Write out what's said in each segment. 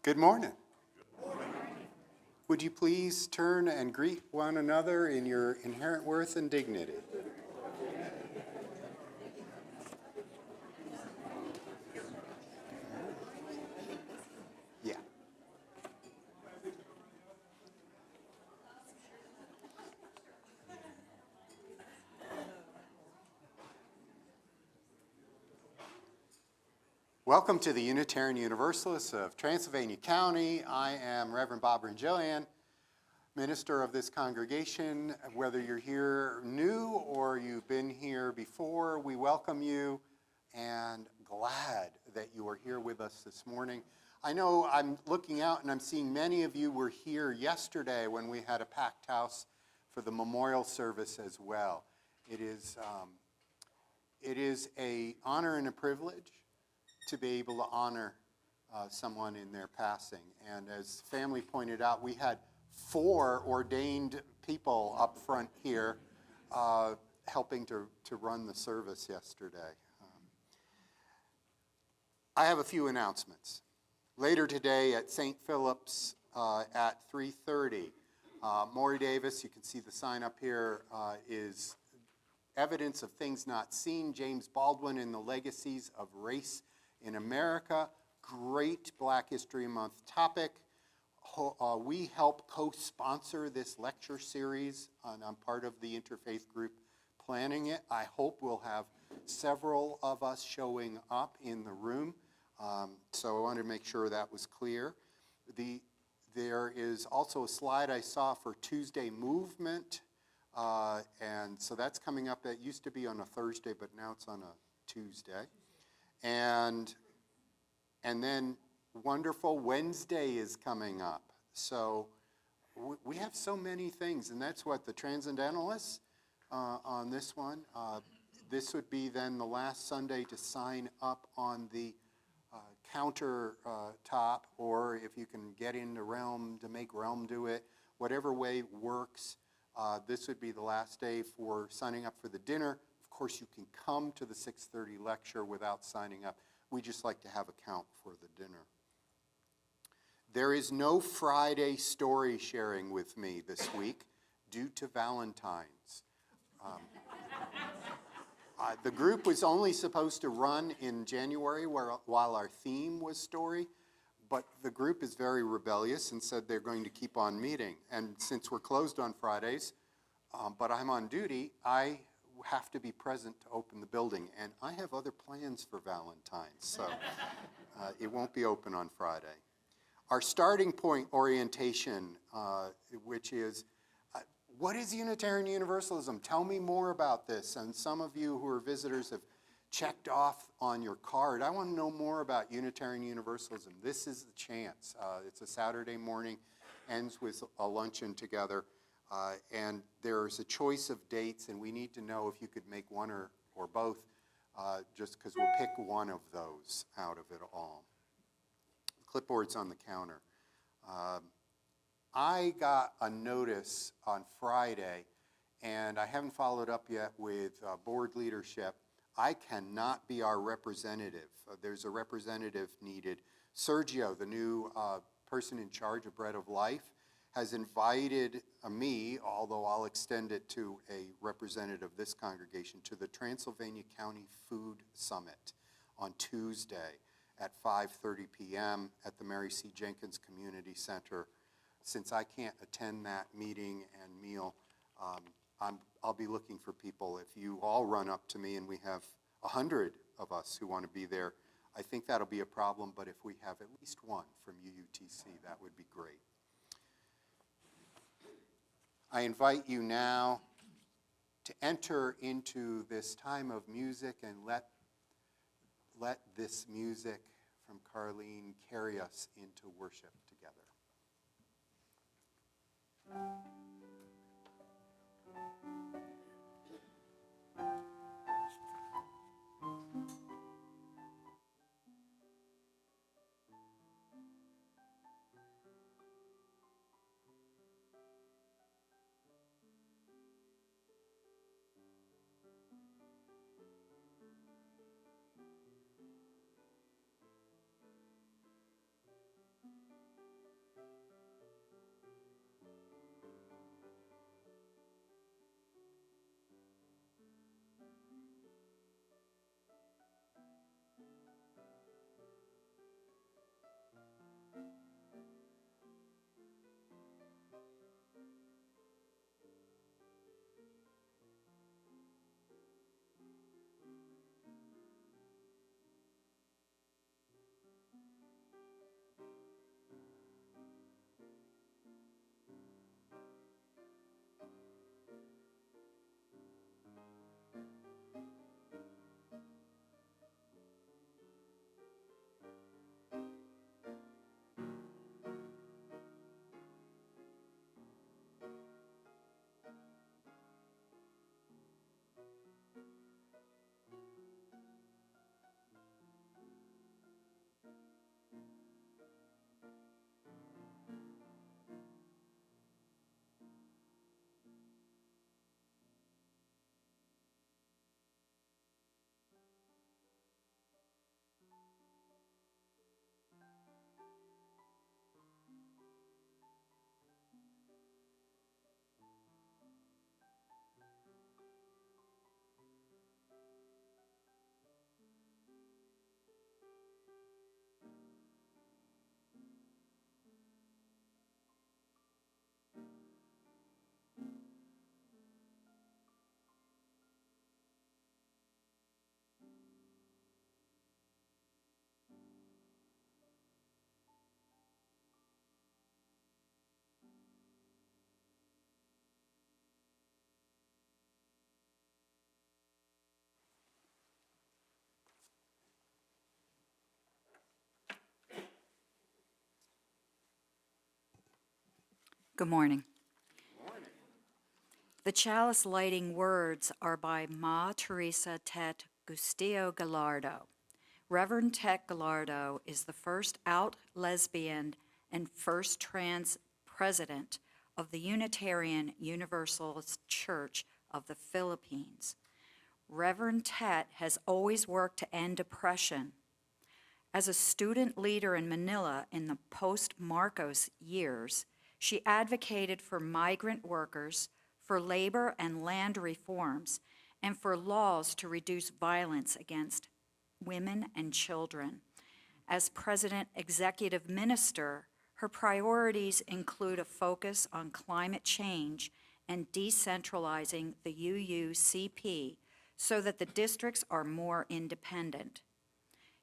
Good morning. Would you please turn and greet one another in your inherent worth and dignity? Yeah. Welcome to the Unitarian Universalists of Transylvania County. I am Reverend Bob Renjilian, minister of this congregation. Whether you're here new or you've been here before, we welcome you and glad that you are here with us this morning. I know I'm looking out and I'm seeing many of you were here yesterday when we had a packed house for the memorial service as well. It is an honor and a privilege to be able to honor someone in their passing. And as family pointed out, we had 4 ordained people up front here helping to run the service yesterday. I have a few announcements. Later today at St. Philip's at 3:30, Maury Davis, you can see the sign up here, is Evidence of Things Not Seen, James Baldwin and the Legacies of Race in America. Great Black History Month topic. We help co-sponsor this lecture series, and I'm part of the interfaith group planning it. I hope we'll have several of us showing up in the room, so I wanted to make sure that was clear. There is also a slide I saw for Tuesday movement, and so that's coming up. That used to be on a Thursday, but now it's on a Tuesday. And then wonderful Wednesday is coming up. So we have so many things, and that's what the Transcendentalists on this one. This would be then the last Sunday to sign up on the countertop, or if you can get into Realm to make Realm do it, whatever way works. This would be the last day for signing up for the dinner. Of course, you can come to the 6:30 lecture without signing up. We just like to have a count for the dinner. There is no Friday story sharing with me this week due to Valentine's. The group was only supposed to run in January while our theme was story, but the group is very rebellious and said they're going to keep on meeting. And since we're closed on Fridays, but I'm on duty, I have to be present to open the building, and I have other plans for Valentine's, so it won't be open on Friday. Our starting point orientation, which is, what is Unitarian Universalism? Tell me more about this. And some of you who are visitors have checked off on your card. I want to know more about Unitarian Universalism. This is the chance. It's a Saturday morning, ends with a luncheon together. And there's a choice of dates, and we need to know if you could make one or both, just because we'll pick one of those out of it all. Clipboard's on the counter. I got a notice on Friday, and I haven't followed up yet with board leadership. I cannot be our representative. There's a representative needed. Sergio, the new person in charge of Bread of Life, has invited me, although I'll extend it to a representative of this congregation, to the Transylvania County Food Summit on Tuesday at 5:30 p.m. at the Mary C. Jenkins Community Center. Since I can't attend that meeting and meal, I'll be looking for people. If you all run up to me, and we have 100 of us who want to be there, I think that'll be a problem, but if we have at least one from UUTC, that would be great. I invite you now to enter into this time of music and let this music from Carlene carry us into worship together. Good morning. The chalice lighting words are by Ma Teresa Tet Gustillo Gallardo. Reverend Tet Gallardo is the first out lesbian and first trans president of the Unitarian Universalist Church of the Philippines. Reverend Tet has always worked to end oppression. As a student leader in Manila in the post-Marcos years, she advocated for migrant workers, for labor and land reforms, and for laws to reduce violence against women and children. As President Executive Minister, her priorities include a focus on climate change and decentralizing the UUCP so that the districts are more independent.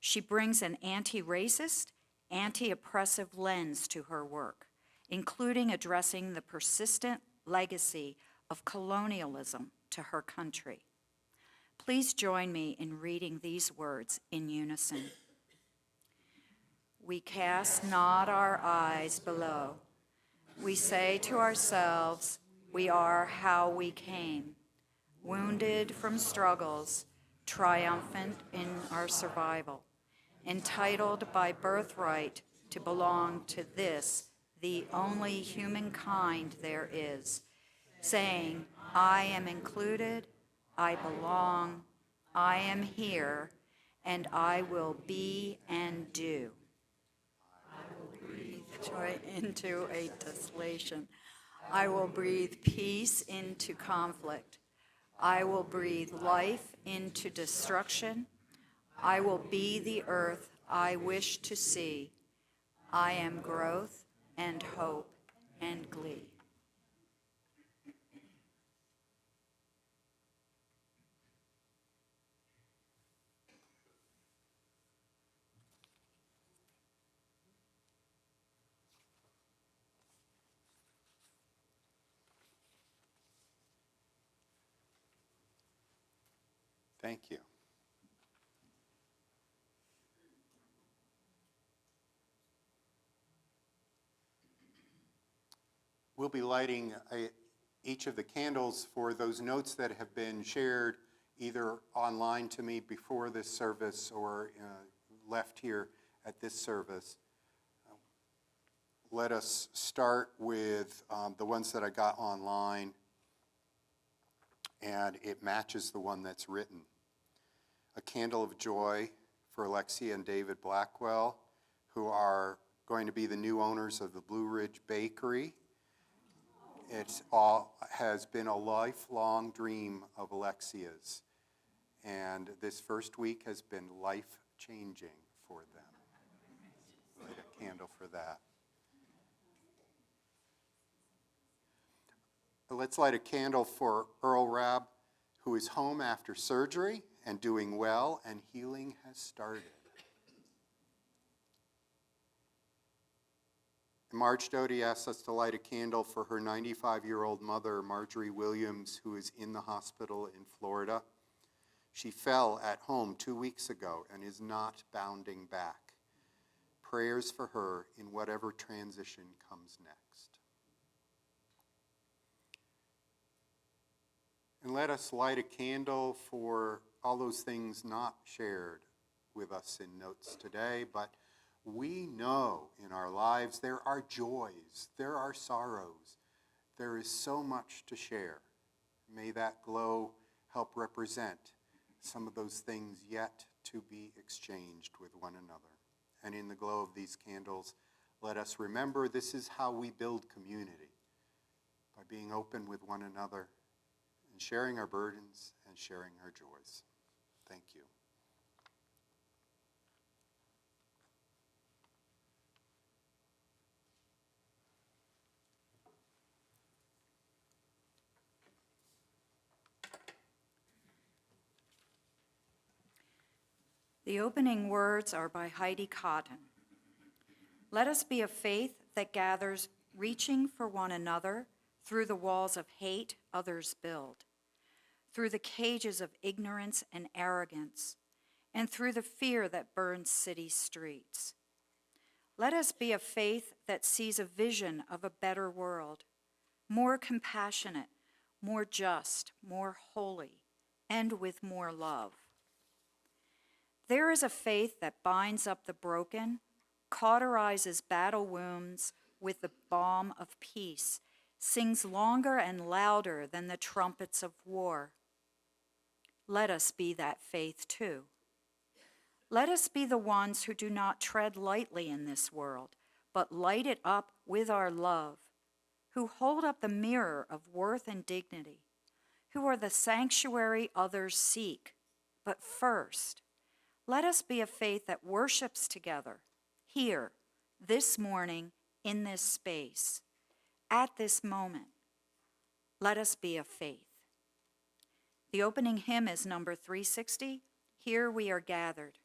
She brings an anti-racist, anti-oppressive lens to her work, including addressing the persistent legacy of colonialism to her country. Please join me in reading these words in unison. We cast not our eyes below. We say to ourselves, we are how we came, wounded from struggles, triumphant in our survival, entitled by birthright to belong to this, the only humankind there is, saying, I am included, I belong, I am here, and I will be and do. I will breathe joy into a desolation. I will breathe peace into conflict. I will breathe life into destruction. I will be the earth I wish to see. I am growth and hope and glee. Thank you. We'll be lighting each of the candles for those notes that have been shared either online to me before this service or left here at this service. Let us start with the ones that I got online, and it matches the one that's written. A candle of joy for Alexia and David Blackwell, who are going to be the new owners of the Blue Ridge Bakery. It has been a lifelong dream of Alexia's, and this first week has been life-changing for them. Light a candle for that. Let's light a candle for Earl Rabb, who is home after surgery and doing well, and healing has started. Marge Doty asks us to light a candle for her 95-year-old mother, Marjorie Williams, who is in the hospital in Florida. She fell at home 2 weeks ago and is not bounding back. Prayers for her in whatever transition comes next. And let us light a candle for all those things not shared with us in notes today, but we know in our lives there are joys, there are sorrows, there is so much to share. May that glow help represent some of those things yet to be exchanged with one another. And in the glow of these candles, let us remember this is how we build community, by being open with one another and sharing our burdens and sharing our joys. Thank you. The opening words are by Heidi Cotton. Let us be a faith that gathers, reaching for one another through the walls of hate others build, through the cages of ignorance and arrogance, and through the fear that burns city streets. Let us be a faith that sees a vision of a better world, more compassionate, more just, more holy, and with more love. There is a faith that binds up the broken, cauterizes battle wounds with the balm of peace, sings longer and louder than the trumpets of war. Let us be that faith too. Let us be the ones who do not tread lightly in this world, but light it up with our love, who hold up the mirror of worth and dignity, who are the sanctuary others seek. But first, let us be a faith that worships together, here, this morning, in this space, at this moment. Let us be a faith. The opening hymn is number 360, Here We Are Gathered.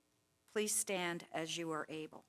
Please stand as you are able.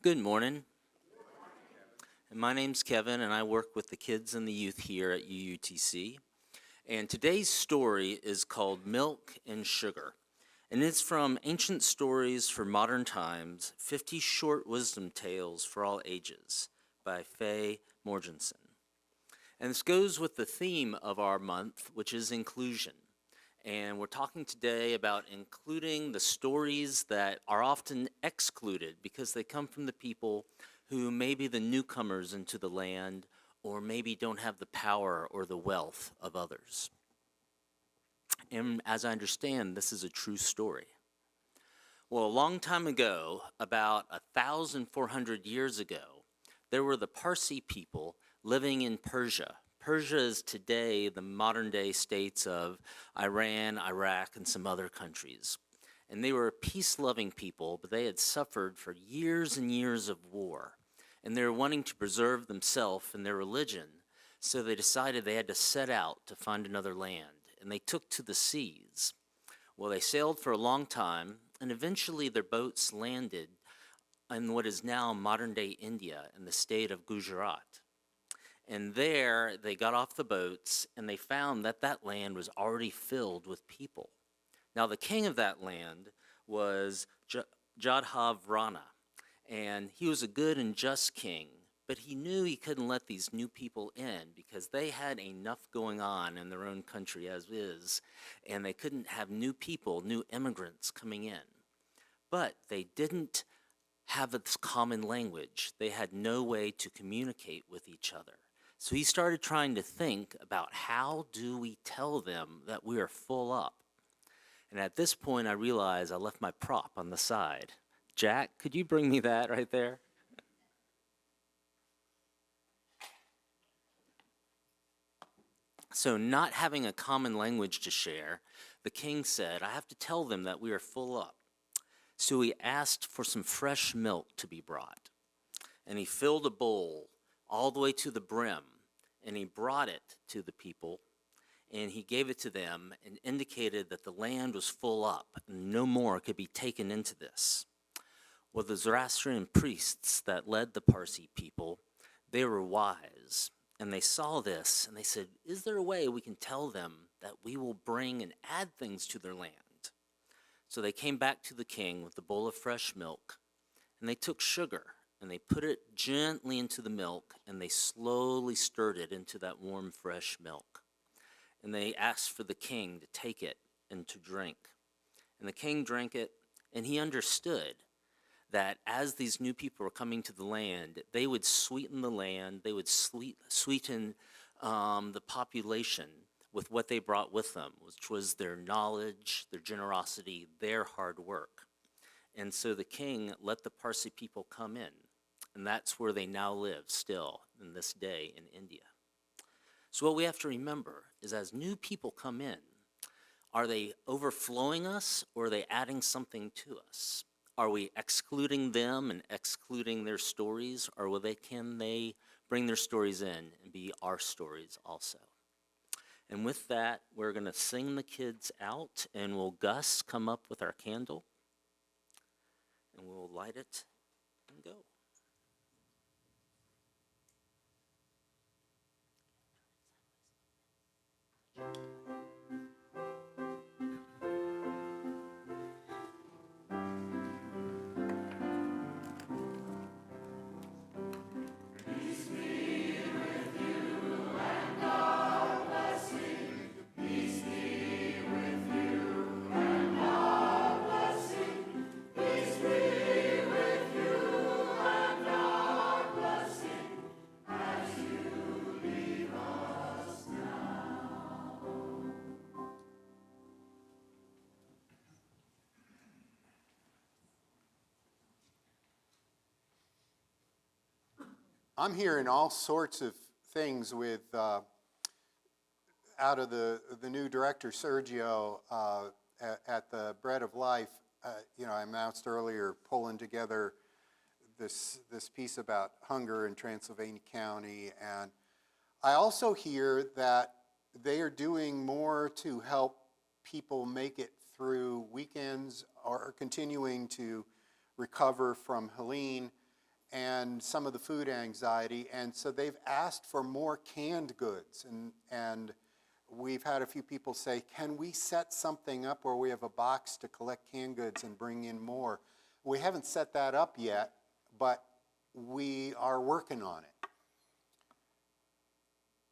Good morning. My name's Kevin, and I work with the kids and the youth here at UUTC. And today's story is called Milk and Sugar. And it's from Ancient Stories for Modern Times, 50 Short Wisdom Tales for All Ages by Faye Morgensen. And this goes with the theme of our month, which is inclusion. And we're talking today about including the stories that are often excluded because they come from the people who may be the newcomers into the land or maybe don't have the power or the wealth of others. And as I understand, this is a true story. Well, a long time ago, about 1,400 years ago, there were the Parsi people living in Persia. Persia is today the modern-day states of Iran, Iraq, and some other countries. And they were a peace-loving people, but they had suffered for years and years of war. And they were wanting to preserve themselves and their religion, so they decided they had to set out to find another land. And they took to the seas. Well, they sailed for a long time, and eventually their boats landed in what is now modern-day India in the state of Gujarat. And there, they got off the boats, and they found that that land was already filled with people. Now, the king of that land was Jadhav Rana, And he was a good and just king, but he knew he couldn't let these new people in because they had enough going on in their own country as is, and they couldn't have new people, new immigrants coming in. But they didn't have a common language. They had no way to communicate with each other. So he started trying to think about how do we tell them that we are full up? And at this point, I realized I left my prop on the side. Jack, could you bring me that right there? So not having a common language to share, the king said, I have to tell them that we are full up. So he asked for some fresh milk to be brought. And he filled a bowl all the way to the brim, and he brought it to the people, and he gave it to them and indicated that the land was full up, and no more could be taken into this. Well, the Zoroastrian priests that led the Parsi people, they were wise, and they saw this, and they said, is there a way we can tell them that we will bring and add things to their land? So they came back to the king with the bowl of fresh milk, and they took sugar, and they put it gently into the milk, and they slowly stirred it into that warm, fresh milk. And they asked for the king to take it and to drink. And the king drank it, and he understood that as these new people were coming to the land, they would sweeten the land, they would sweeten the population with what they brought with them, which was their knowledge, their generosity, their hard work. And so the king let the Parsi people come in, and that's where they now live still in this day in India. So what we have to remember is as new people come in, are they overflowing us or are they adding something to us? Are we excluding them and excluding their stories, or can they bring their stories in and be our stories also? And with that, we're going to sing the kids out, and will Gus come up with our candle, and we'll light it and go. I'm hearing all sorts of things with out of the new director, Sergio, at the Bread of Life. I announced earlier pulling together this piece about hunger in Transylvania County, and I also hear that they are doing more to help people make it through weekends or continuing to recover from Helene and some of the food anxiety, and so they've asked for more canned goods, and we've had a few people say, can we set something up where we have a box to collect canned goods and bring in more? We haven't set that up yet, but we are working on it.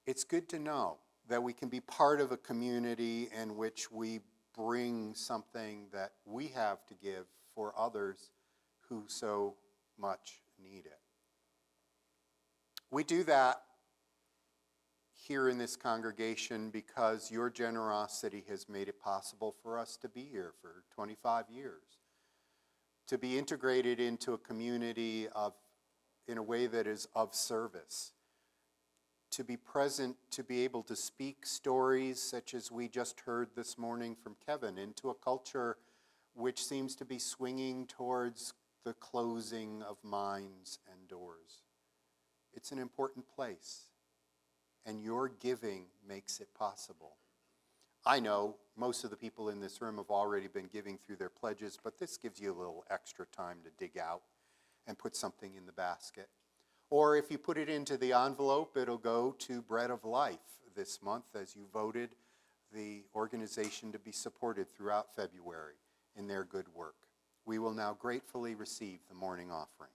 It's good to know that we can be part of a community in which we bring something that we have to give for others who so much need it. We do that here in this congregation because your generosity has made it possible for us to be here for 25 years, to be integrated into a community in a way that is of service, to be present, to be able to speak stories such as we just heard this morning from Kevin into a culture which seems to be swinging towards the closing of minds and doors. It's an important place, and your giving makes it possible. I know most of the people in this room have already been giving through their pledges, but this gives you a little extra time to dig out and put something in the basket. Or if you put it into the envelope, it'll go to Bread of Life this month as you voted the organization to be supported throughout February in their good work. We will now gratefully receive the morning offering.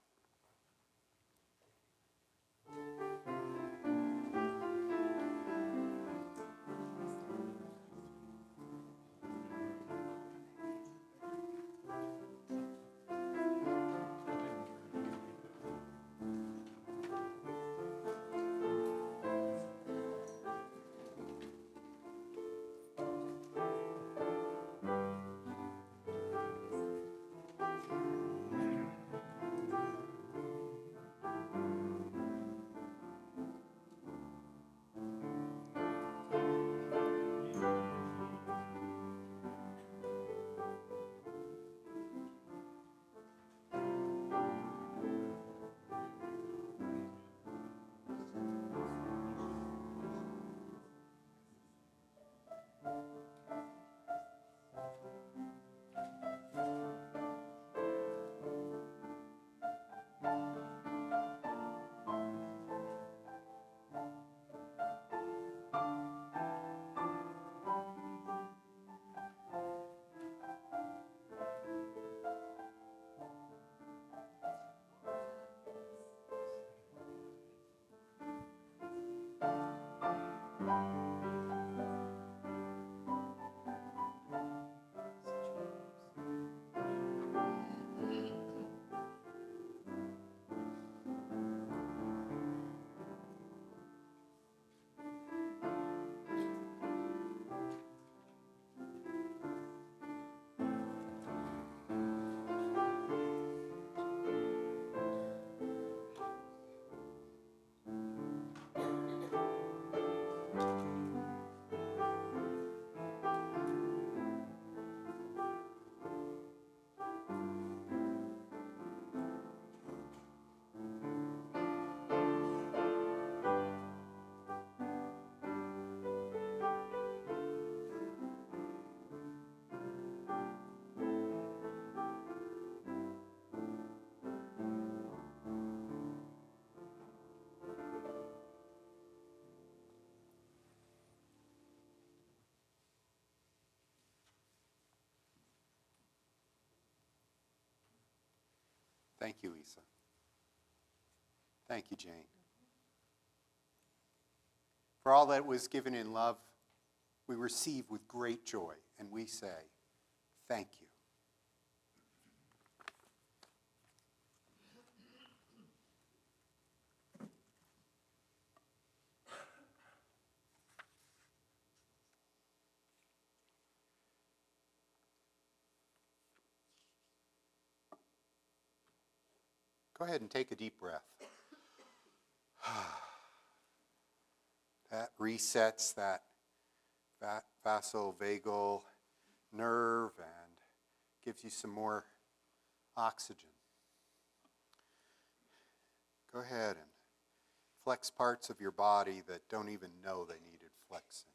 Thank you, Isa. Thank you, Jane. For all that was given in love, we receive with great joy, and we say, thank you. Go ahead and take a deep breath. That resets that vasovagal nerve and gives you some more oxygen. Go ahead and flex parts of your body that don't even know they needed flexing.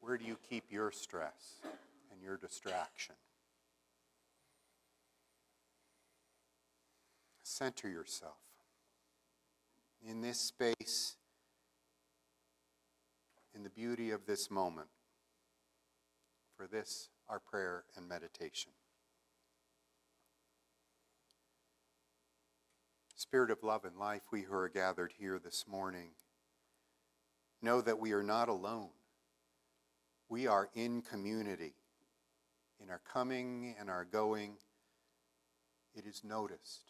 Where do you keep your stress and your distraction? Center yourself in this space, in the beauty of this moment. For this, our prayer and meditation. Spirit of love and life, we who are gathered here this morning know that we are not alone. We are in community. In our coming and our going, it is noticed.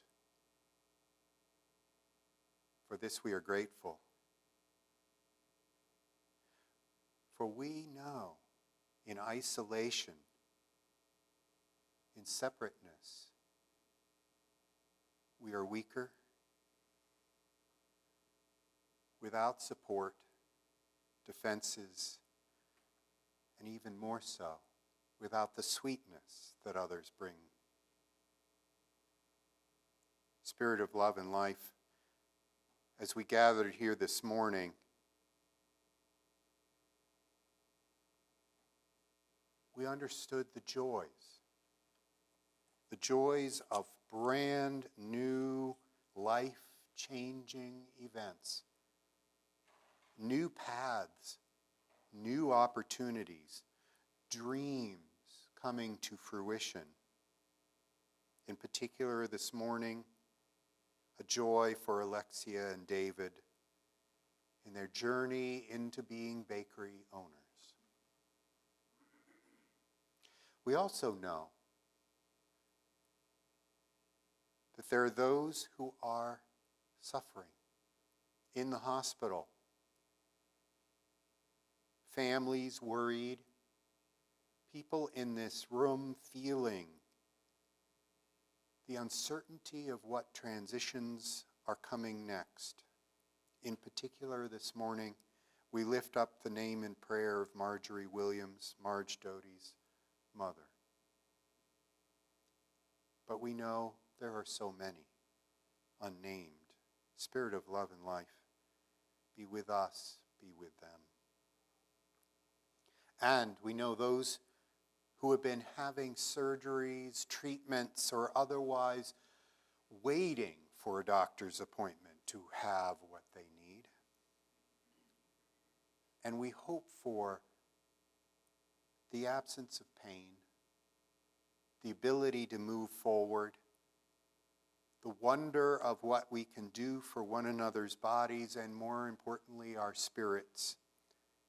For this we are grateful. For we know in isolation, in separateness, we are weaker, without support, defenses, and even more so, without the sweetness that others bring. Spirit of love and life, as we gathered here this morning, we understood the joys of brand new, life-changing events, new paths, new opportunities, dreams coming to fruition. In particular this morning, a joy for Alexia and David in their journey into being bakery owners. We also know that there are those who are suffering in the hospital, families worried, people in this room feeling the uncertainty of what transitions are coming next. In particular this morning, we lift up the name and prayer of Marjorie Williams, Marge Doty's mother. But we know there are so many unnamed. Spirit of love and life, be with us, be with them. And we know those who have been having surgeries, treatments, or otherwise waiting for a doctor's appointment to have what they need. And we hope for the absence of pain, the ability to move forward, the wonder of what we can do for one another's bodies, and more importantly, our spirits.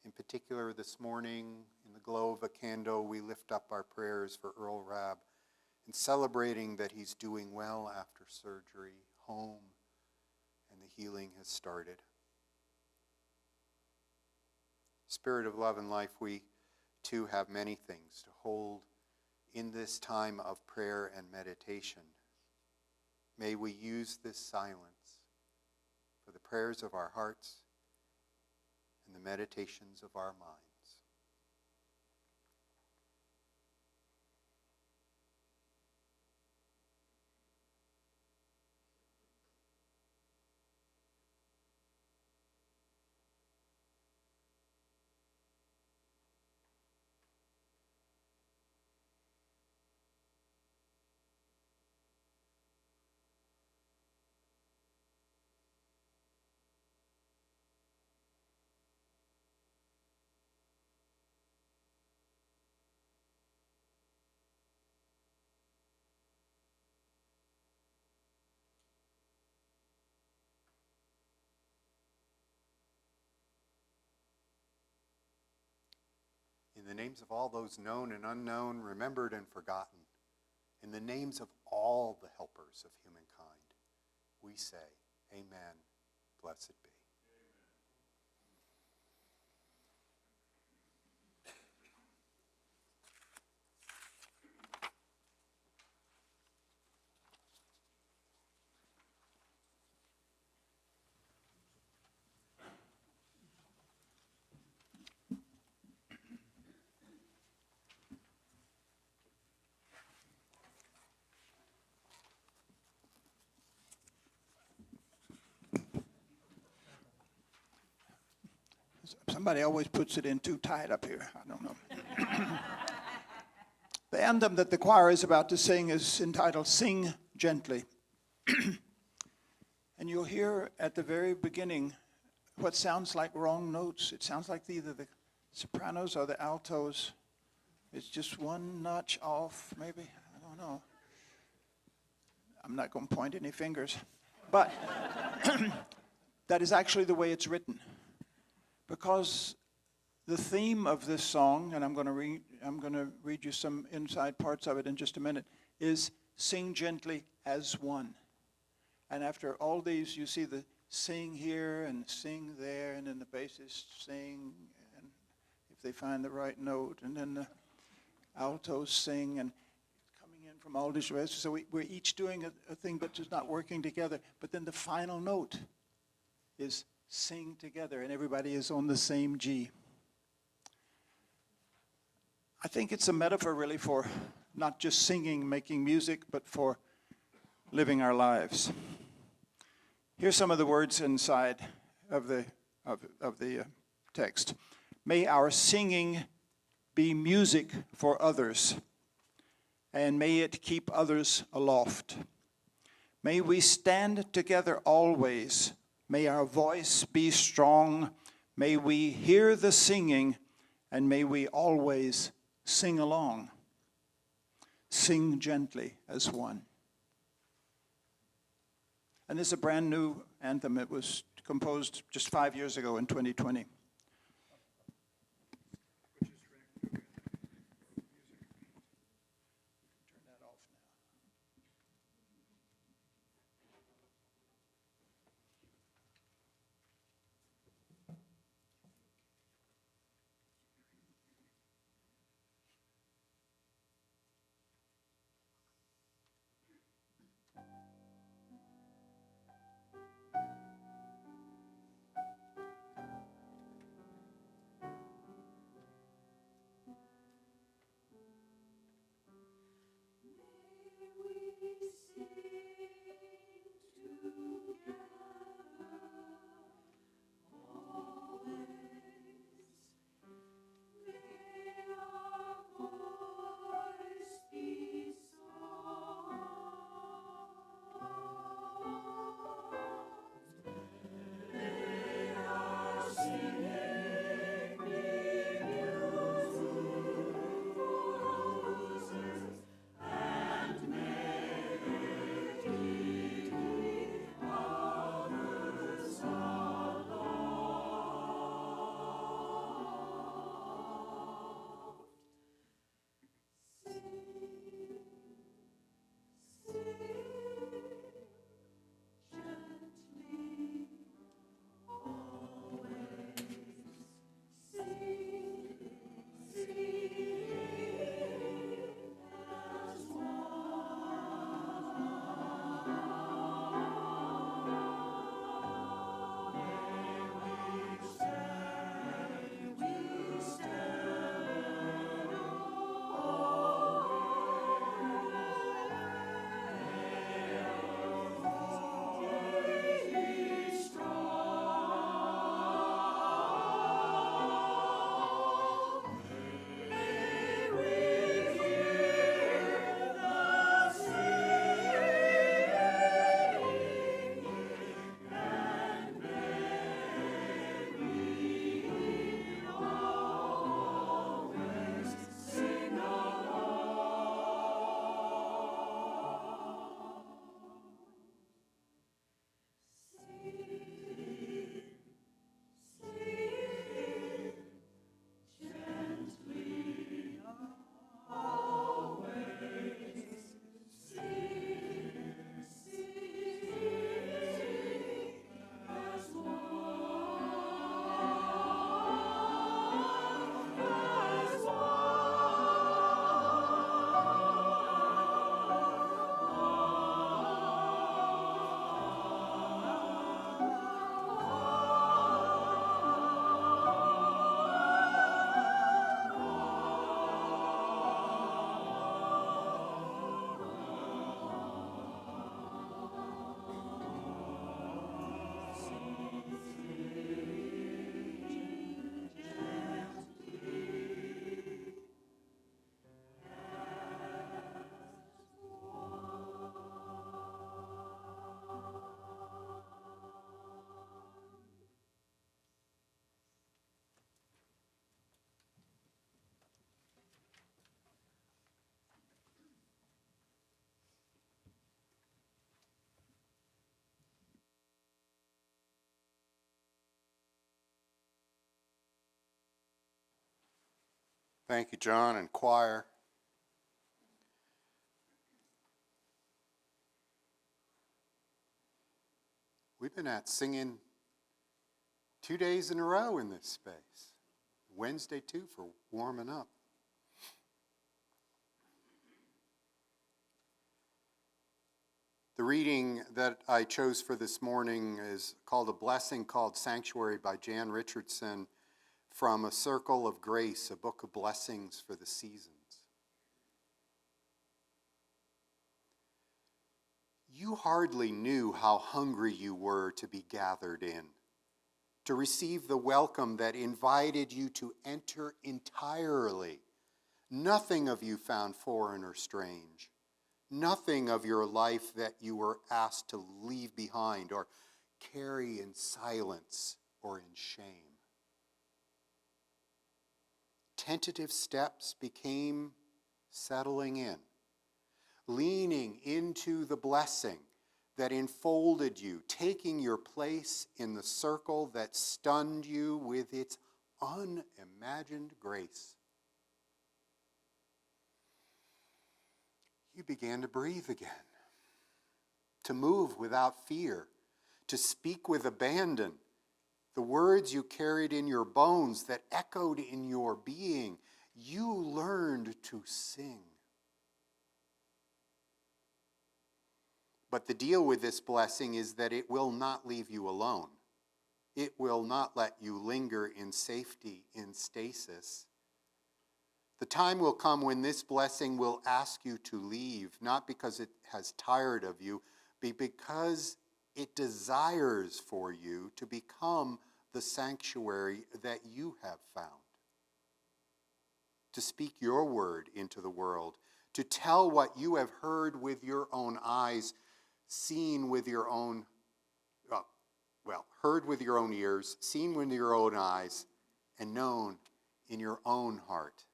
In particular, this morning, in the glow of a candle, we lift up our prayers for Earl Rabb in celebrating that he's doing well after surgery, home, and the healing has started. Spirit of love and life, we too have many things to hold in this time of prayer and meditation. May we use this silence for the prayers of our hearts and the meditations of our minds. the names of all those known and unknown, remembered and forgotten, in the names of all the helpers of humankind, we say, Amen, blessed be. Somebody always puts it in too tight up here. I don't know. The anthem that the choir is about to sing is entitled Sing Gently. And you'll hear at the very beginning what sounds like wrong notes. It sounds like either the sopranos or the altos. It's just one notch off, maybe. I don't know. I'm not going to point any fingers. But that is actually the way it's written. Because the theme of this song, and I'm going to read you some inside parts of it in just a minute, is sing gently as one. And after all these, you see the sing here and sing there, and then the bassist sing, and if they find the right note, and then the altos sing, and coming in from all these rest. So we're each doing a thing, but just not working together. But then the final note is sing together, and everybody is on the same G. I think it's a metaphor really for not just singing, making music, but for living our lives. Here's some of the words inside of the text. May our singing be music for others, and may it keep others aloft. May we stand together always. May our voice be strong. May we hear the singing, and may we always sing along. Sing gently as one. And this is a brand new anthem. It was composed just 5 years ago in 2020. Thank you, John, and choir. We've been at singing 2 days in a row in this space. Wednesday, too, for warming up. The reading that I chose for this morning is called A Blessing Called Sanctuary by Jan Richardson from A Circle of Grace, a book of blessings for the seasons. You hardly knew how hungry you were to be gathered in, to receive the welcome that invited you to enter entirely. Nothing of you found foreign or strange. Nothing of your life that you were asked to leave behind or carry in silence or in shame. Tentative steps became settling in, leaning into the blessing that enfolded you, taking your place in the circle that stunned you with its unimagined grace. You began to breathe again, to move without fear, to speak with abandon. The words you carried in your bones that echoed in your being, you learned to sing. But the deal with this blessing is that it will not leave you alone. It will not let you linger in safety, in stasis. The time will come when this blessing will ask you to leave, not because it has tired of you, but because it desires for you to become the sanctuary that you have found. To speak your word into the world, to tell what you have heard with your own eyes, seen with your own, heard with your own ears, seen with your own eyes, and known in your own heart.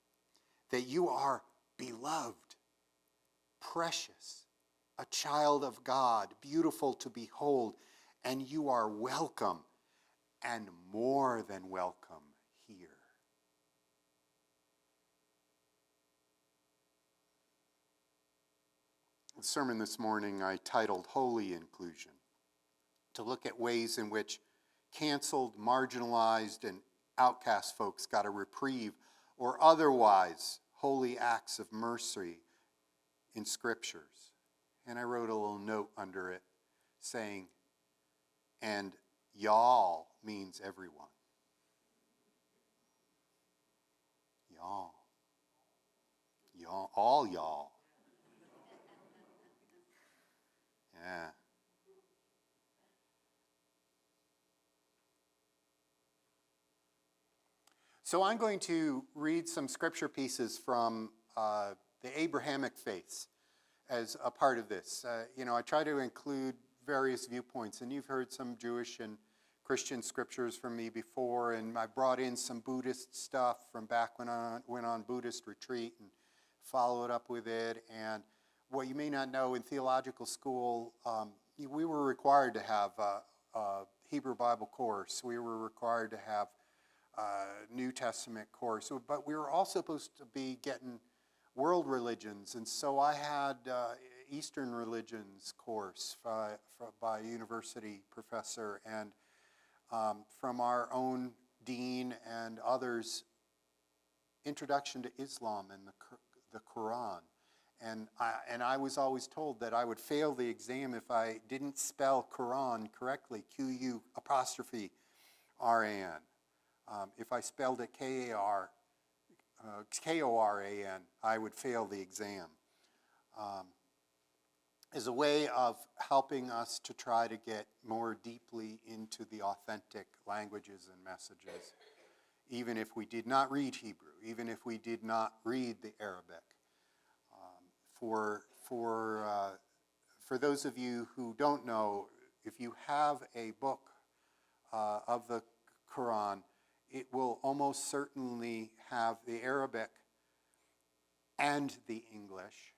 That you are beloved, precious, a child of God, beautiful to behold, and you are welcome and more than welcome here. The sermon this morning I titled Holy Inclusion, to look at ways in which canceled, marginalized, and outcast folks got a reprieve or otherwise holy acts of mercy in scriptures. And I wrote a little note under it saying, and y'all means everyone. Y'all. Y'all, all y'all. Yeah. So I'm going to read some scripture pieces from the Abrahamic faiths as a part of this. I try to include various viewpoints, and you've heard some Jewish and Christian scriptures from me before, and I brought in some Buddhist stuff from back when I went on Buddhist retreat and followed up with it. And what you may not know, in theological school, we were required to have a Hebrew Bible course. We were required to have New Testament course, but we were also supposed to be getting world religions, and so I had Eastern religions course by a university professor, and from our own dean and others, Introduction to Islam and the Quran, and I was always told that I would fail the exam if I didn't spell Quran correctly, Q-U apostrophe R-A-N. If I spelled it K-A-R, K-O-R-A-N, I would fail the exam. As a way of helping us to try to get more deeply into the authentic languages and messages, even if we did not read Hebrew, even if we did not read the Arabic. For those of you who don't know, if you have a book of the Quran, it will almost certainly have the Arabic and the English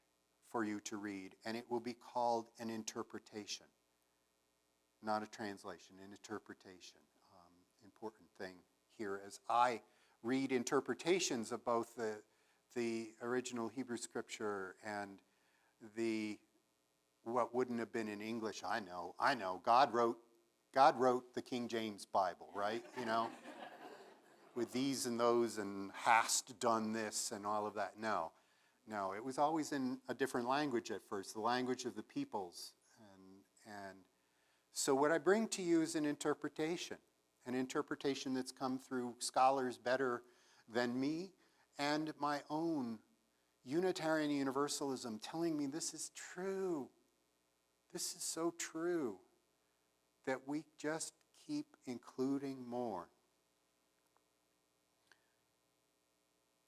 for you to read, and it will be called an interpretation, not a translation, an interpretation. Important thing here as I read interpretations of both the original Hebrew scripture and what wouldn't have been in English. I know. God wrote the King James Bible, right? With these and those and hast done this and all of that. No, it was always in a different language at first, the language of the peoples. And so what I bring to you is an interpretation that's come through scholars better than me and my own Unitarian Universalism telling me this is true. This is so true that we just keep including more.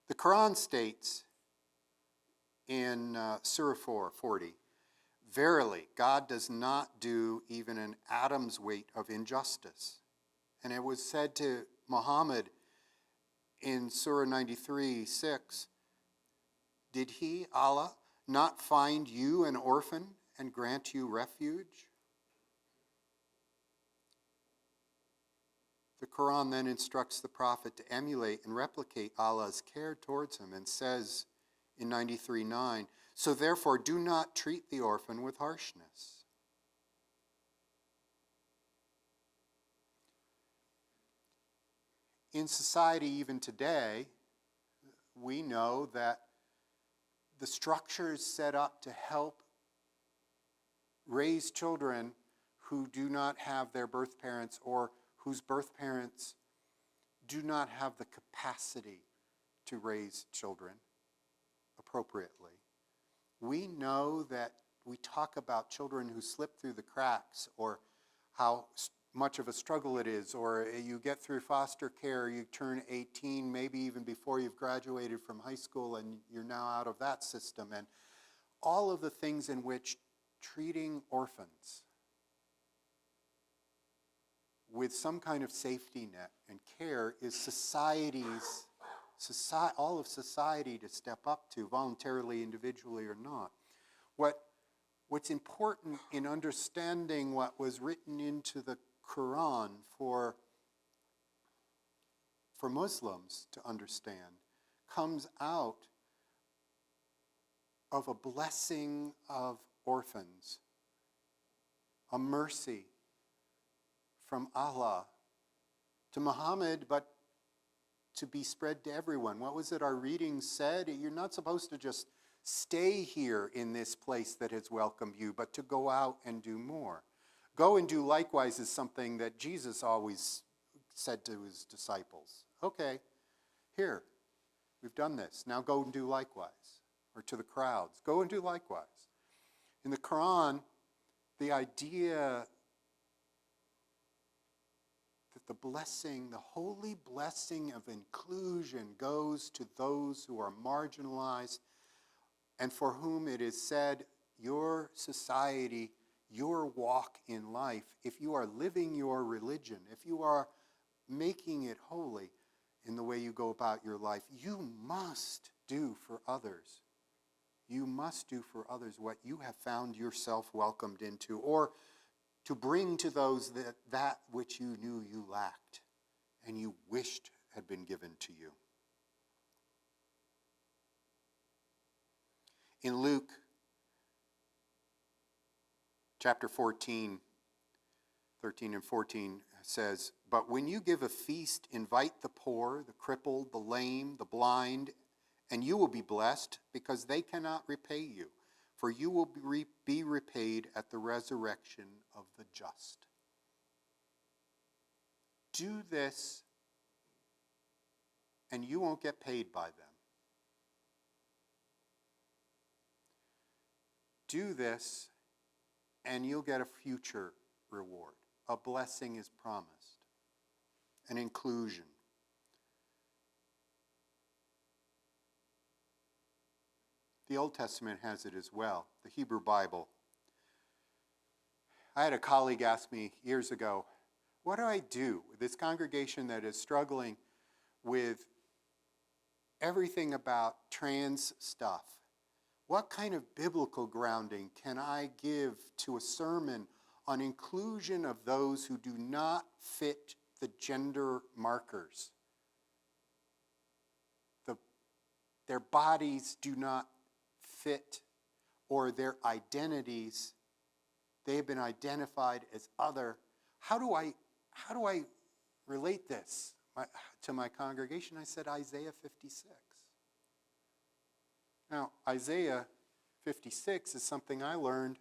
The Quran states in Surah 4:40, "Verily, God does not do even an atom's weight of injustice." And it was said to Muhammad in Surah 93:6, "Did he, Allah, not find you an orphan and grant you refuge?" The Quran then instructs the Prophet to emulate and replicate Allah's care towards him and says in 93:9, "So therefore do not treat the orphan with harshness." In society even today, we know that the structures set up to help raise children who do not have their birth parents or whose birth parents do not have the capacity to raise children appropriately. We know that we talk about children who slip through the cracks or how much of a struggle it is, or you get through foster care, you turn 18, maybe even before you've graduated from high school and you're now out of that system, and all of the things in which treating orphans with some kind of safety net and care is all of society to step up to, voluntarily, individually, or not. What's important in understanding what was written into the Quran for Muslims to understand comes out of a blessing of orphans, a mercy from Allah to Muhammad, but to be spread to everyone. What was it our reading said? You're not supposed to just stay here in this place that has welcomed you, but to go out and do more. Go and do likewise is something that Jesus always said to his disciples. Okay, here, we've done this. Now go and do likewise. Or to the crowds, go and do likewise. In the Quran, the idea that the blessing, the holy blessing of inclusion goes to those who are marginalized and for whom it is said, your society, your walk in life, if you are living your religion, if you are making it holy in the way you go about your life, you must do for others. You must do for others what you have found yourself welcomed into, or to bring to those that which you knew you lacked and you wished had been given to you. In Luke chapter 14, 13 and 14 says, "But when you give a feast, invite the poor, the crippled, the lame, the blind, and you will be blessed because they cannot repay you. For you will be repaid at the resurrection of the just." Do this, and you won't get paid by them. Do this, and you'll get a future reward. A blessing is promised. An inclusion. The Old Testament has it as well, the Hebrew Bible. I had a colleague ask me years ago, what do I do with this congregation that is struggling with everything about trans stuff? What kind of biblical grounding can I give to a sermon on inclusion of those who do not fit the gender markers? their bodies do not fit, or their identities, they have been identified as other. How do I relate this to my congregation? I said Isaiah 56. Now, Isaiah 56 is something I learned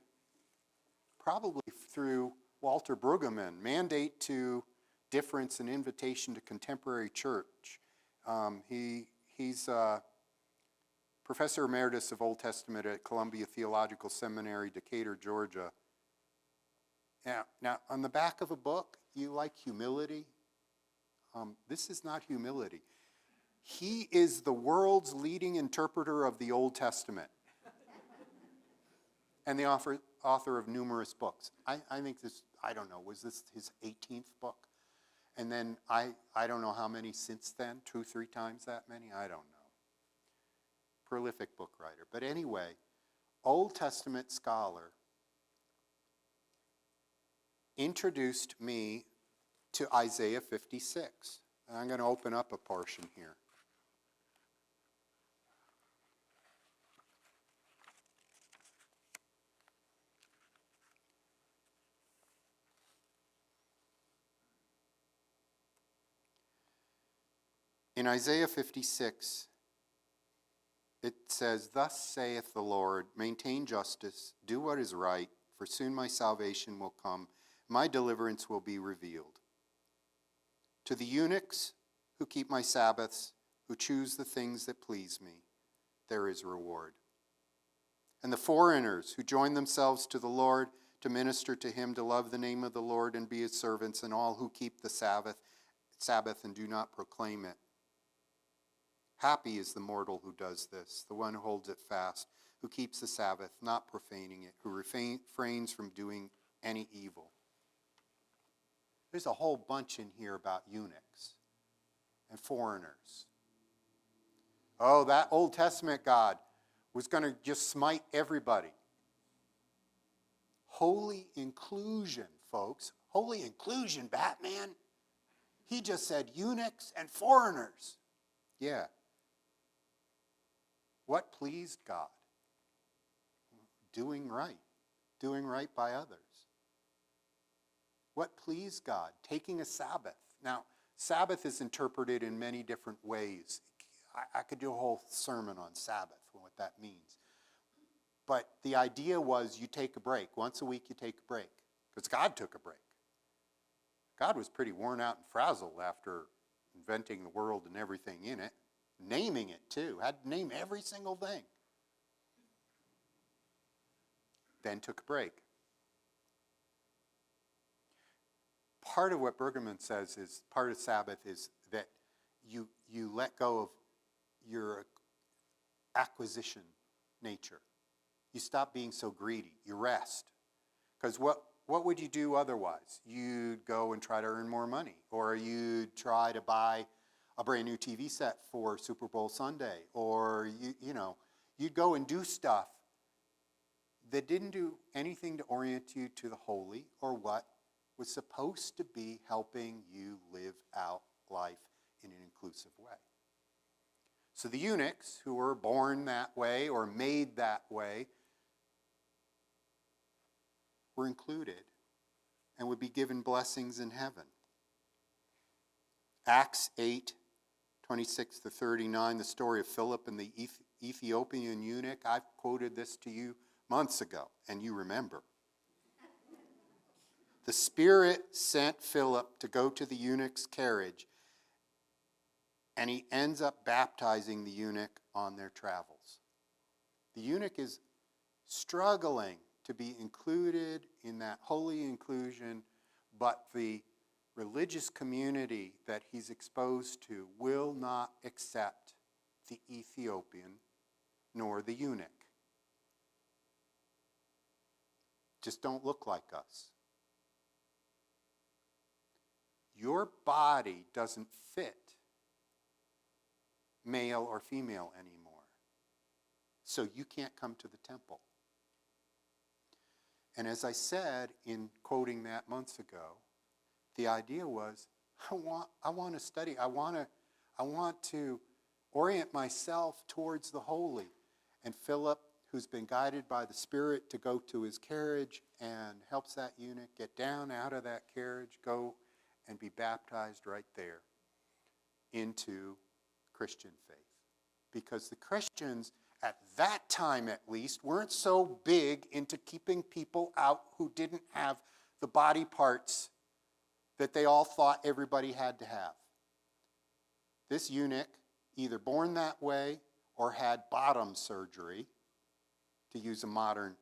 probably through Walter Brueggemann, Mandate to Difference and Invitation to Contemporary Church. He's Professor Emeritus of Old Testament at Columbia Theological Seminary, Decatur, Georgia. Now, on the back of a book, you like humility? This is not humility. He is the world's leading interpreter of the Old Testament and the author of numerous books. I think this, I don't know, was this his 18th book? And then I don't know how many since then, 2, 3 times that many? I don't know. Prolific book writer. But anyway, Old Testament scholar, introduced me to Isaiah 56. And I'm going to open up a portion here. In Isaiah 56, it says, "Thus saith the Lord, maintain justice, do what is right, for soon my salvation will come, my deliverance will be revealed. To the eunuchs who keep my Sabbaths, who choose the things that please me, there is reward. And the foreigners who join themselves to the Lord to minister to him, to love the name of the Lord and be his servants, and all who keep the Sabbath and do not proclaim it. Happy is the mortal who does this, the one who holds it fast, who keeps the Sabbath, not profaning it, who refrains from doing any evil." There's a whole bunch in here about eunuchs and foreigners. Oh, that Old Testament God was going to just smite everybody. Holy inclusion, folks. Holy inclusion, Batman. He just said eunuchs and foreigners. Yeah. What pleased God? Doing right by others. What pleased God? Taking a Sabbath. Now, Sabbath is interpreted in many different ways. I could do a whole sermon on Sabbath and what that means. But the idea was you take a break. Once a week you take a break. Because God took a break. God was pretty worn out and frazzled after inventing the world and everything in it. Naming it too. Had to name every single thing. Then took a break. Part of what Brueggemann says is, part of Sabbath is that you let go of your acquisition nature. You stop being so greedy. You rest. Because what would you do otherwise? You'd go and try to earn more money. Or you'd try to buy a brand new TV set for Super Bowl Sunday. Or, you'd go and do stuff that didn't do anything to orient you to the holy or what was supposed to be helping you live out life in an inclusive way. So the eunuchs who were born that way or made that way were included and would be given blessings in heaven. Acts 8:26-39, the story of Philip and the Ethiopian eunuch. I've quoted this to you months ago, and you remember. The Spirit sent Philip to go to the eunuch's carriage, and he ends up baptizing the eunuch on their travels. The eunuch is struggling to be included in that holy inclusion, but the religious community that he's exposed to will not accept the Ethiopian nor the eunuch. Just don't look like us. Your body doesn't fit male or female anymore. So you can't come to the temple. And as I said in quoting that months ago, the idea was, I want to study. I want to orient myself towards the holy. And Philip, who's been guided by the Spirit to go to his carriage and helps that eunuch get down out of that carriage, go and be baptized right there into Christian faith. Because the Christians, at that time at least, weren't so big into keeping people out who didn't have the body parts that they all thought everybody had to have. This eunuch, either born that way or had bottom surgery, to use a modern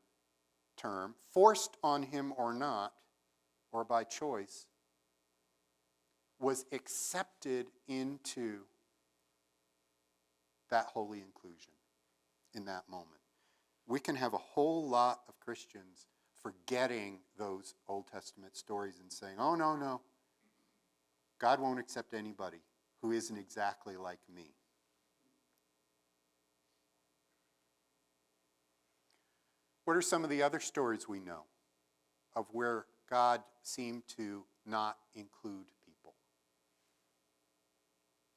term, forced on him or not, or by choice, was accepted into that holy inclusion in that moment. We can have a whole lot of Christians forgetting those Old Testament stories and saying, oh, no, God won't accept anybody who isn't exactly like me. What are some of the other stories we know of where God seemed to not include people?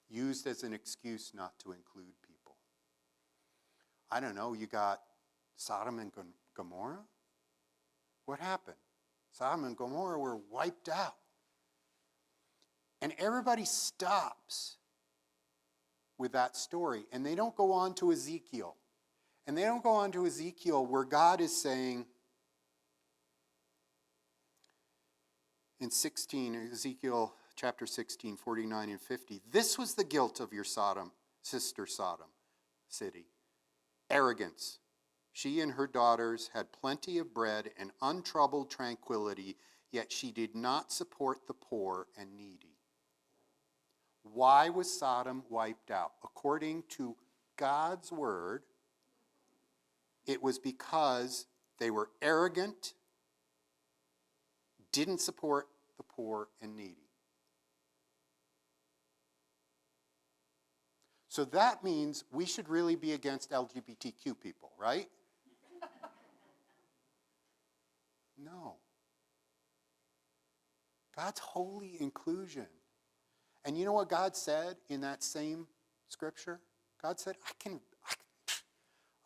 Used as an excuse not to include people. I don't know, you got Sodom and Gomorrah? What happened? Sodom and Gomorrah were wiped out. And everybody stops with that story, and they don't go on to Ezekiel. And they don't go on to Ezekiel where God is saying in Ezekiel chapter 16, 49 and 50, this was the guilt of your sister Sodom city. Arrogance. She and her daughters had plenty of bread and untroubled tranquility, yet she did not support the poor and needy. Why was Sodom wiped out? According to God's word, it was because they were arrogant, didn't support the poor and needy. So that means we should really be against LGBTQ people, right? No. God's holy inclusion. And you know what God said in that same scripture? God said,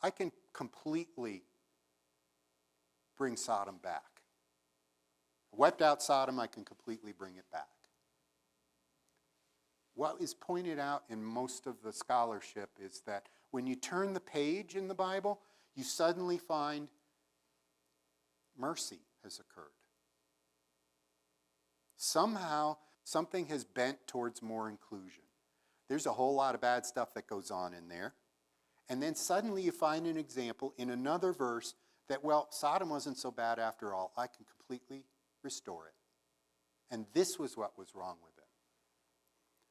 I can completely bring Sodom back. Wiped out Sodom, I can completely bring it back. What is pointed out in most of the scholarship is that when you turn the page in the Bible, you suddenly find mercy has occurred. Somehow, something has bent towards more inclusion. There's a whole lot of bad stuff that goes on in there. And then suddenly you find an example in another verse that, well, Sodom wasn't so bad after all. I can completely restore it. And this was what was wrong with it.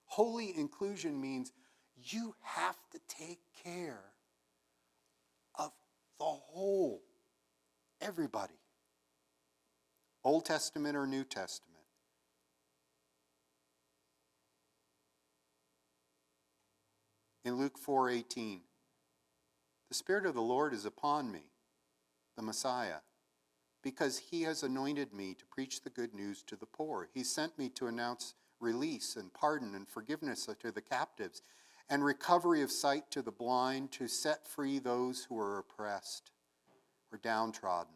Holy inclusion means you have to take care of the whole, everybody. Old Testament or New Testament. In Luke 4:18, the Spirit of the Lord is upon me, the Messiah, because he has anointed me to preach the good news to the poor. He sent me to announce release and pardon and forgiveness to the captives, and recovery of sight to the blind, to set free those who are oppressed or downtrodden,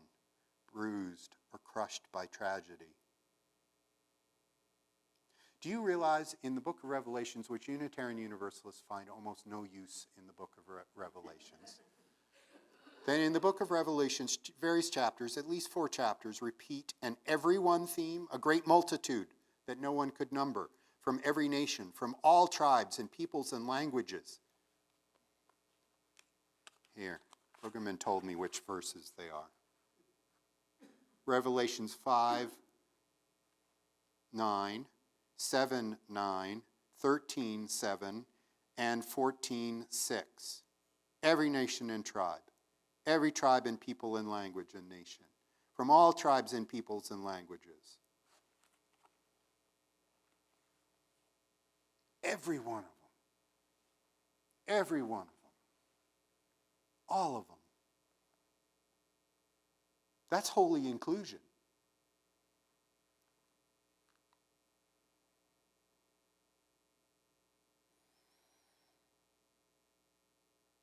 bruised or crushed by tragedy. Do you realize in the book of Revelations, which Unitarian Universalists find almost no use in the book of Revelations, then in the book of Revelations, various chapters, at least 4 chapters, repeat an everyone theme, a great multitude that no one could number, from every nation, from all tribes and peoples and languages. Here, Bruggeman told me which verses they are. Revelations 5:9, 7:9, 13:7, and 14:6. Every nation and tribe. Every tribe and people and language and nation. From all tribes and peoples and languages. Every one of them. Every one of them. All of them. That's holy inclusion.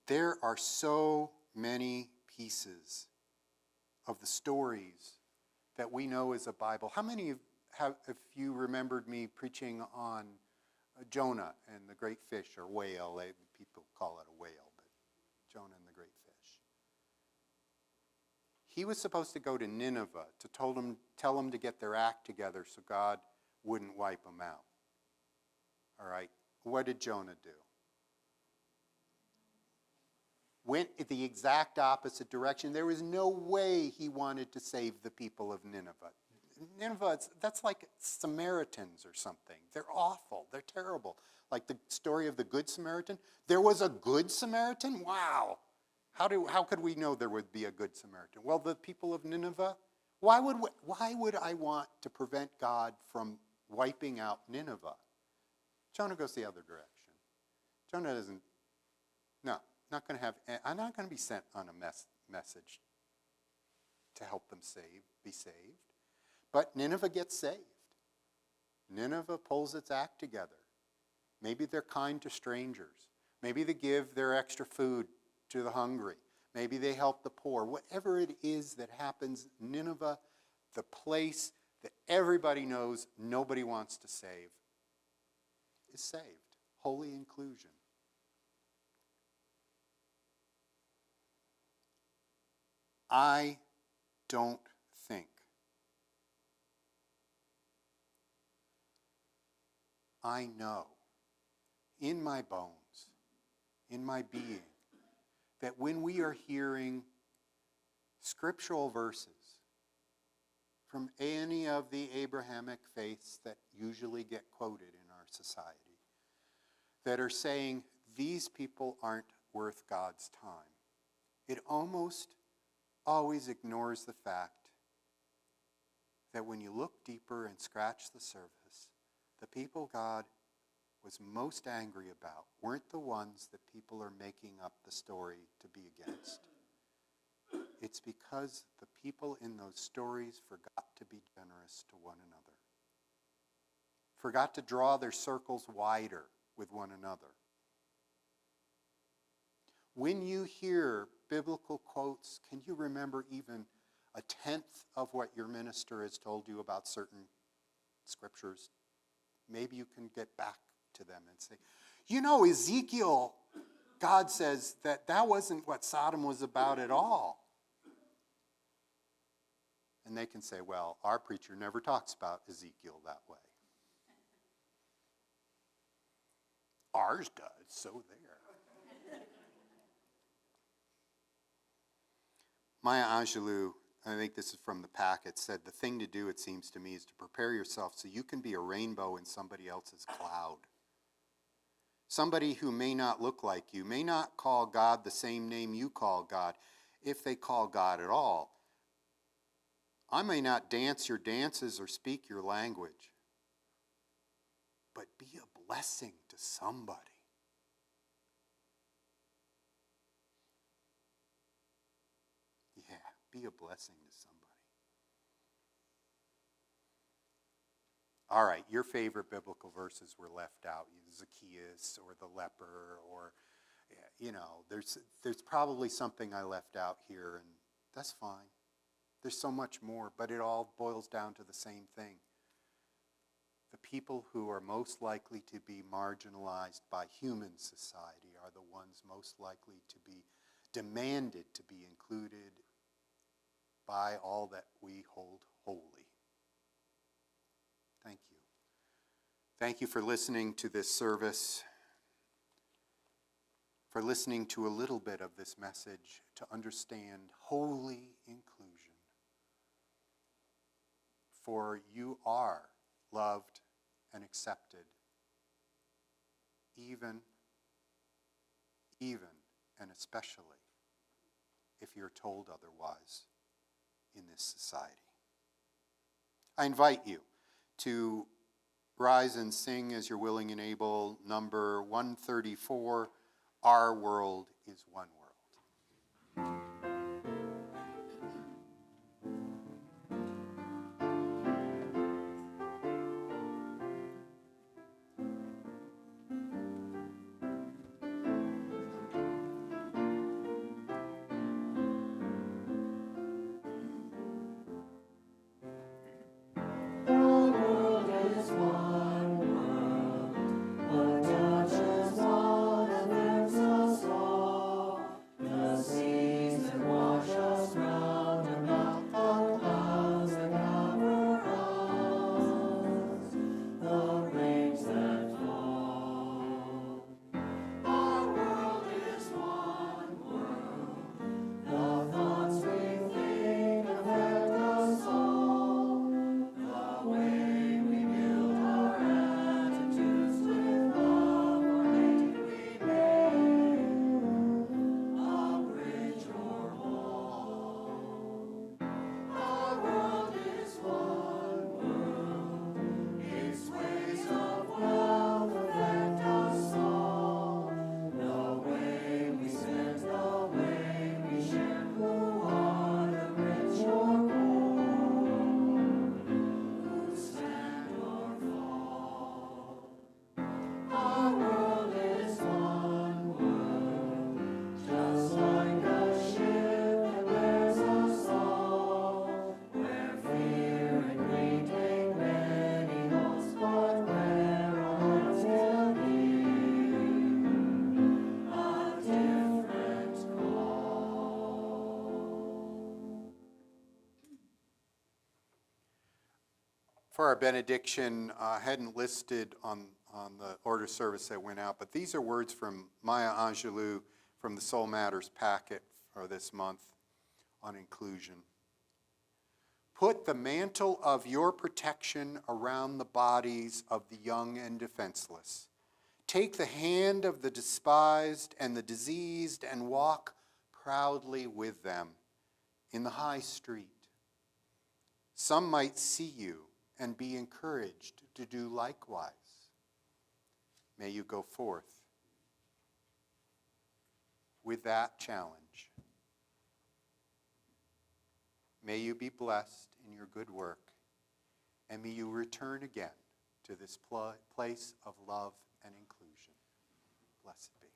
There are so many pieces of the stories that we know as a Bible. How many if you remembered me preaching on Jonah and the great fish, or whale, people call it a whale, but Jonah and the great fish. He was supposed to go to Nineveh to tell them to get their act together so God wouldn't wipe them out. All right, what did Jonah do? Went the exact opposite direction. There was no way he wanted to save the people of Nineveh. Nineveh, that's like Samaritans or something. They're awful. They're terrible. Like the story of the Good Samaritan. There was a Good Samaritan? Wow. How could we know there would be a Good Samaritan? Well, the people of Nineveh, why would I want to prevent God from wiping out Nineveh? Jonah goes the other direction. Jonah doesn't, no, I'm not going to be sent on a message to help them be saved. But Nineveh gets saved. Nineveh pulls its act together. Maybe they're kind to strangers. Maybe they give their extra food to the hungry. Maybe they help the poor. Whatever it is that happens, Nineveh, the place that everybody knows nobody wants to save, is saved. Holy inclusion. I don't think I know in my bones, in my being, that when we are hearing scriptural verses from any of the Abrahamic faiths that usually get quoted in our society, that are saying these people aren't worth God's time, it almost always ignores the fact that when you look deeper and scratch the surface, the people God was most angry about weren't the ones that people are making up the story to be against. It's because the people in those stories forgot to be generous to one another, forgot to draw their circles wider with one another. When you hear biblical quotes, can you remember even a tenth of what your minister has told you about certain scriptures? Maybe you can get back to them and say, you know, Ezekiel, God says that wasn't what Sodom was about at all. And they can say, well, our preacher never talks about Ezekiel that way. Ours does, so there. Maya Angelou, I think this is from the packet, said, the thing to do, it seems to me, is to prepare yourself so you can be a rainbow in somebody else's cloud. Somebody who may not look like you, may not call God the same name you call God, if they call God at all. I may not dance your dances or speak your language, but be a blessing to somebody. Yeah, be a blessing to somebody. All right, your favorite biblical verses were left out. Zacchaeus or the leper, or, you know, there's probably something I left out here, and that's fine. There's so much more, but it all boils down to the same thing. The people who are most likely to be marginalized by human society are the ones most likely to be demanded to be included by all that we hold holy. Thank you. Thank you for listening to this service, for listening to a little bit of this message to understand holy inclusion. For you are loved and accepted, even and especially if you're told otherwise in this society. I invite you to rise and sing as you're willing and able, number 134, Our World is One World. For our benediction, I hadn't listed on the order of service that went out, but these are words from Maya Angelou from the Soul Matters packet for this month on inclusion. Put the mantle of your protection around the bodies of the young and defenseless. Take the hand of the despised and the diseased and walk proudly with them in the high street. Some might see you and be encouraged to do likewise. May you go forth with that challenge. May you be blessed in your good work, and may you return again to this place of love and inclusion. Blessed be.